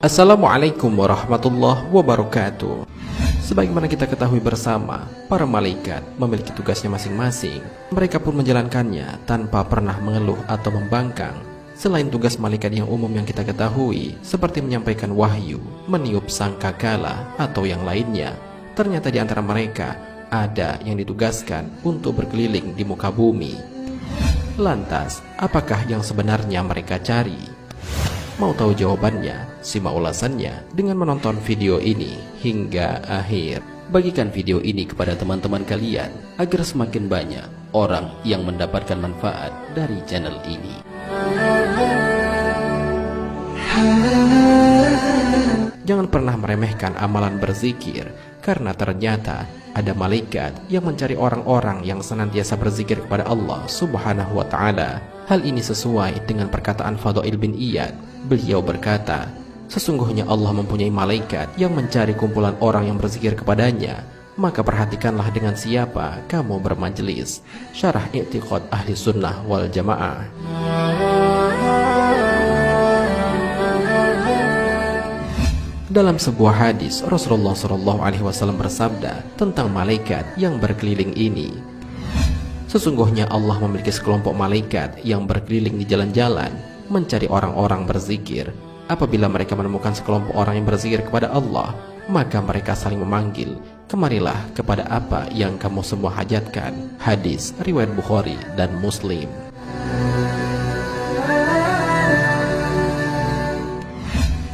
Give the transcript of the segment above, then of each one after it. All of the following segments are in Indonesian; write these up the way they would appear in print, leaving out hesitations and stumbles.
Assalamualaikum warahmatullahi wabarakatuh. Sebagaimana kita ketahui bersama, para malaikat memiliki tugasnya masing-masing. Mereka pun menjalankannya tanpa pernah mengeluh atau membangkang. Selain tugas malaikat yang umum yang kita ketahui, seperti menyampaikan wahyu, meniup sangkakala, atau yang lainnya, ternyata di antara mereka ada yang ditugaskan untuk berkeliling di muka bumi. Lantas, apakah yang sebenarnya mereka cari? Mau tahu jawabannya? Simak ulasannya dengan menonton video ini hingga akhir. Bagikan video ini kepada teman-teman kalian agar semakin banyak orang yang mendapatkan manfaat dari channel ini. Jangan pernah meremehkan amalan berzikir, karena ternyata ada malaikat yang mencari orang-orang yang senantiasa berzikir kepada Allah Subhanahu wa ta'ala. Hal ini sesuai dengan perkataan Fadail bin Iyad. Beliau berkata, sesungguhnya Allah mempunyai malaikat yang mencari kumpulan orang yang berzikir kepadanya. Maka perhatikanlah dengan siapa kamu bermajelis. Syarah I'tiqad Ahli Sunnah wal Jamaah. Dalam sebuah hadis, Rasulullah SAW bersabda tentang malaikat yang berkeliling ini. Sesungguhnya Allah memiliki sekelompok malaikat yang berkeliling di jalan-jalan mencari orang-orang berzikir. Apabila mereka menemukan sekelompok orang yang berzikir kepada Allah, maka mereka saling memanggil, kemarilah kepada apa yang kamu semua hajatkan. Hadis riwayat Bukhari dan Muslim.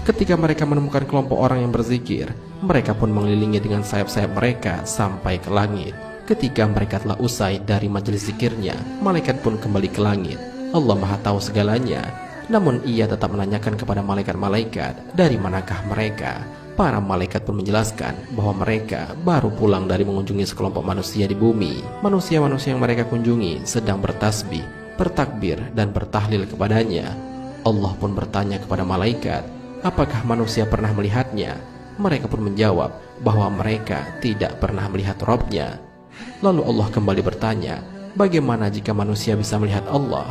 Ketika mereka menemukan kelompok orang yang berzikir, mereka pun mengelilingi dengan sayap-sayap mereka sampai ke langit. Ketika mereka telah usai dari majelis zikirnya, malaikat pun kembali ke langit. Allah Maha Tahu segalanya, namun ia tetap menanyakan kepada malaikat-malaikat, dari manakah mereka? Para malaikat pun menjelaskan bahwa mereka baru pulang dari mengunjungi sekelompok manusia di bumi. Manusia-manusia yang mereka kunjungi sedang bertasbih, bertakbir, dan bertahlil kepadanya. Allah pun bertanya kepada malaikat, apakah manusia pernah melihatnya? Mereka pun menjawab bahwa mereka tidak pernah melihat Rabb-nya. Lalu Allah kembali bertanya, bagaimana jika manusia bisa melihat Allah?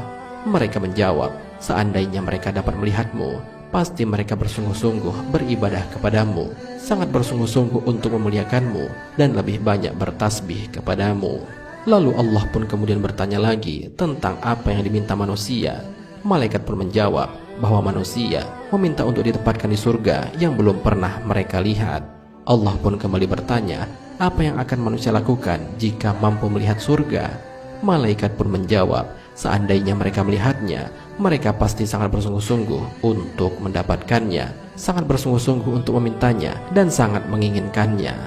Mereka menjawab, seandainya mereka dapat melihatmu, pasti mereka bersungguh-sungguh beribadah kepadamu, sangat bersungguh-sungguh untuk memuliakanmu, dan lebih banyak bertasbih kepadamu. Lalu Allah pun kemudian bertanya lagi tentang apa yang diminta manusia. Malaikat pun menjawab bahwa manusia meminta untuk ditempatkan di surga yang belum pernah mereka lihat. Allah pun kembali bertanya, apa yang akan manusia lakukan jika mampu melihat surga? Malaikat pun menjawab, seandainya mereka melihatnya, mereka pasti sangat bersungguh-sungguh untuk mendapatkannya, sangat bersungguh-sungguh untuk memintanya, dan sangat menginginkannya.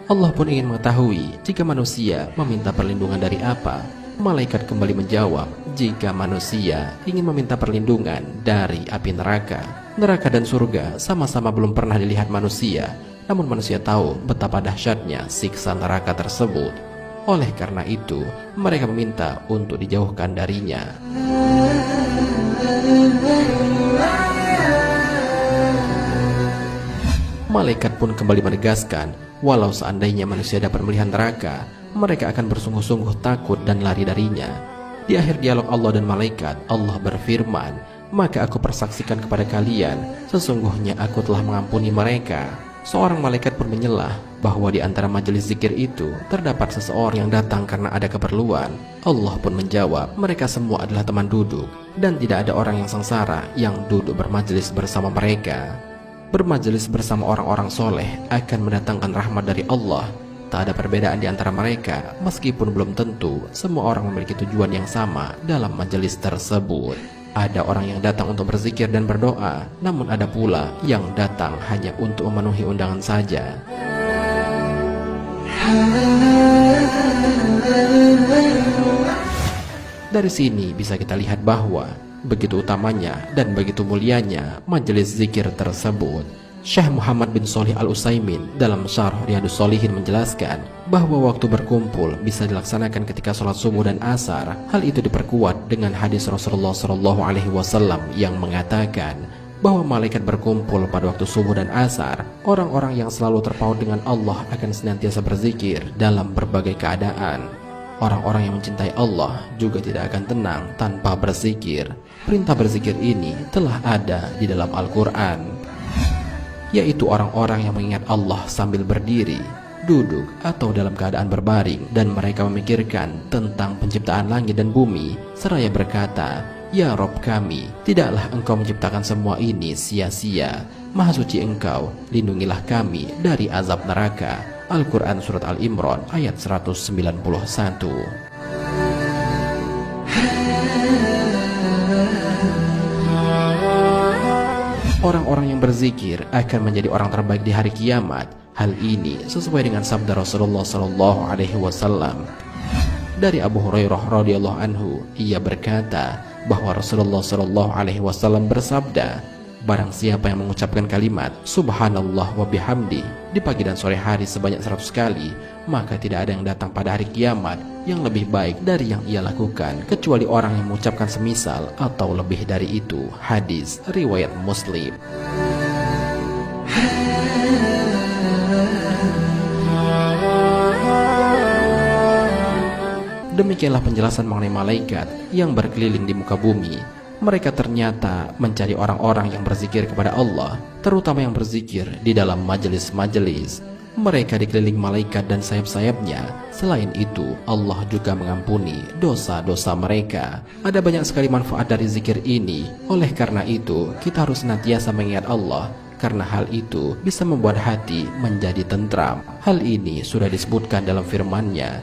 Allah pun ingin mengetahui jika manusia meminta perlindungan dari apa. Malaikat kembali menjawab, jika manusia ingin meminta perlindungan dari api neraka. Neraka dan surga sama-sama belum pernah dilihat manusia, namun manusia tahu betapa dahsyatnya siksa neraka tersebut. Oleh karena itu, mereka meminta untuk dijauhkan darinya. Malaikat pun kembali menegaskan, walau seandainya manusia dapat melihat neraka, mereka akan bersungguh-sungguh takut dan lari darinya. Di akhir dialog Allah dan malaikat, Allah berfirman, maka aku persaksikan kepada kalian, sesungguhnya aku telah mengampuni mereka. Seorang malaikat pun menyelah bahwa di antara majelis zikir itu terdapat seseorang yang datang karena ada keperluan. Allah pun menjawab, mereka semua adalah teman duduk, dan tidak ada orang yang sengsara yang duduk bermajelis bersama mereka. Bermajelis bersama orang-orang soleh akan mendatangkan rahmat dari Allah. Tak ada perbedaan di antara mereka, meskipun belum tentu semua orang memiliki tujuan yang sama dalam majelis tersebut. Ada orang yang datang untuk berzikir dan berdoa, namun ada pula yang datang hanya untuk memenuhi undangan saja. Dari sini bisa kita lihat bahwa begitu utamanya dan begitu mulianya majelis zikir tersebut. Syekh Muhammad bin Shalih Al-Utsaimin dalam Syarh Riyadhus Shalihin menjelaskan bahwa waktu berkumpul bisa dilaksanakan ketika sholat subuh dan asar. Hal itu diperkuat dengan hadis Rasulullah SAW yang mengatakan bahwa malaikat berkumpul pada waktu subuh dan asar. Orang-orang yang selalu terpaut dengan Allah akan senantiasa berzikir dalam berbagai keadaan. Orang-orang yang mencintai Allah juga tidak akan tenang tanpa berzikir. Perintah berzikir ini telah ada di dalam Al-Quran. yaitu orang-orang yang mengingat Allah sambil berdiri, duduk, atau dalam keadaan berbaring, dan mereka memikirkan tentang penciptaan langit dan bumi, seraya berkata, "Ya Rob kami, tidaklah Engkau menciptakan semua ini sia-sia. Maha suci Engkau, lindungilah kami dari azab neraka." Al-Quran Surat Al-Imran ayat 191. Orang-orang yang berzikir akan menjadi orang terbaik di hari kiamat. Hal ini sesuai dengan sabda Rasulullah SAW. Dari Abu Hurairah radhiyallahu anhu, ia berkata bahwa Rasulullah SAW bersabda, "Barang siapa yang mengucapkan kalimat Subhanallah wa bihamdi di pagi dan sore hari sebanyak 100 kali, maka tidak ada yang datang pada hari kiamat yang lebih baik dari yang ia lakukan, kecuali orang yang mengucapkan semisal atau lebih dari itu." Hadis riwayat Muslim. Demikianlah penjelasan mengenai malaikat yang berkeliling di muka bumi. Mereka ternyata mencari orang-orang yang berzikir kepada Allah, terutama yang berzikir di dalam majelis-majelis. Mereka dikelilingi malaikat dan sayap-sayapnya. Selain itu, Allah juga mengampuni dosa-dosa mereka. Ada banyak sekali manfaat dari zikir ini. Oleh karena itu, kita harus senantiasa mengingat Allah, karena hal itu bisa membuat hati menjadi tentram. Hal ini sudah disebutkan dalam firman-Nya,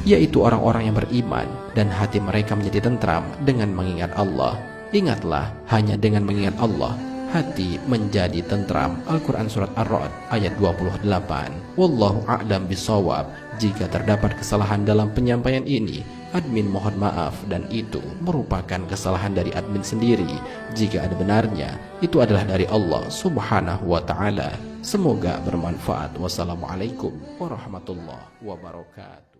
yaitu orang-orang yang beriman dan hati mereka menjadi tentram dengan mengingat Allah. Ingatlah, hanya dengan mengingat Allah, hati menjadi tentram. Al-Quran Surat Ar-Ra'd ayat 28. Wallahu a'lam bishawab. Jika terdapat kesalahan dalam penyampaian ini, admin mohon maaf, dan itu merupakan kesalahan dari admin sendiri. Jika ada benarnya, itu adalah dari Allah Subhanahu wa ta'ala. Semoga bermanfaat. Wassalamualaikum warahmatullahi wabarakatuh.